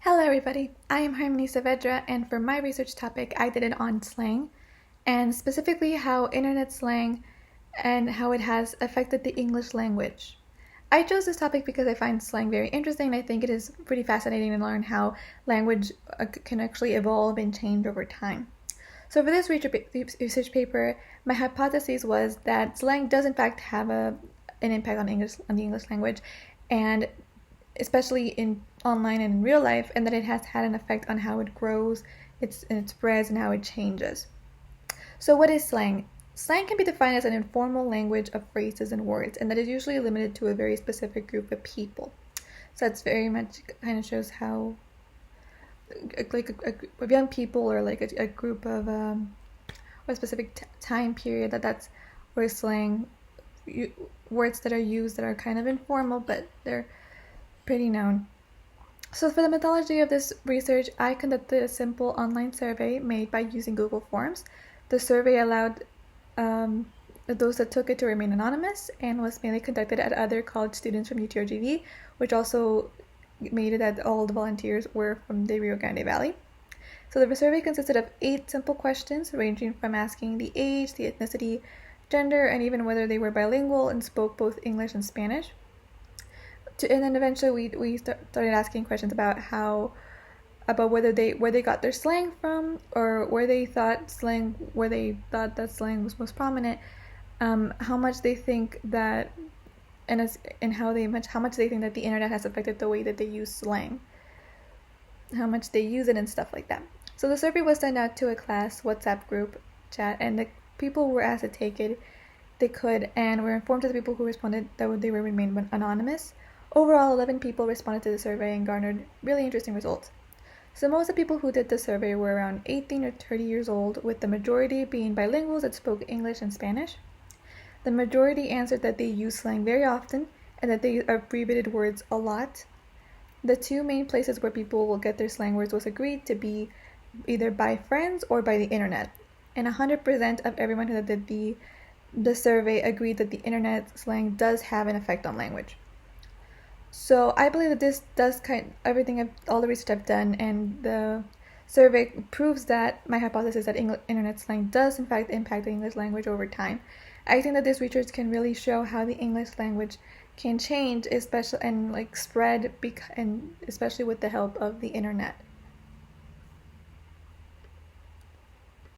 Hello everybody, I am Harmony Saavedra, and for my research topic I did it on slang, and specifically how internet slang and how it has affected the English language. I chose this topic because I find slang very interesting, and I think it is pretty fascinating to learn how language can actually evolve and change over time. So for this research paper, my hypothesis was that slang does in fact have an impact on the English language, and especially in online and in real life, and that it has had an effect on how it grows, it spreads, and how it changes. So what is slang? Slang can be defined as an informal language of phrases and words, and that is usually limited to a very specific group of people. So that's very much kind of shows how like a group of young people, or like a group of a specific time period, that's where slang words that are used that are kind of informal, but they're pretty known. So for the methodology of this research, I conducted a simple online survey made by using Google Forms. The survey allowed those that took it to remain anonymous, and was mainly conducted at other college students from UTRGV, which also made it that all the volunteers were from the Rio Grande Valley. So the survey consisted of 8 simple questions, ranging from asking the age, the ethnicity, gender, and even whether they were bilingual and spoke both English and Spanish. And then eventually we started asking questions about where they got their slang from, or where they thought that slang was most prominent, how much they think that, how much they think that the internet has affected the way that they use slang, how much they use it, and stuff like that. So the survey was sent out to a class WhatsApp group chat, and the people were asked to take it. They could, and were informed to the people who responded that they would remain anonymous. Overall, 11 people responded to the survey and garnered really interesting results. So most of the people who did the survey were around 18 or 30 years old, with the majority being bilinguals that spoke English and Spanish. The majority answered that they use slang very often, and that they abbreviated words a lot. The 2 main places where people will get their slang words was agreed to be either by friends or by the internet. And 100% of everyone who did the survey agreed that the internet slang does have an effect on language. So I believe that this does all the research I've done, and the survey proves that my hypothesis that internet slang does in fact impact the English language over time. I think that this research can really show how the English language can change, especially and spread, and especially with the help of the internet.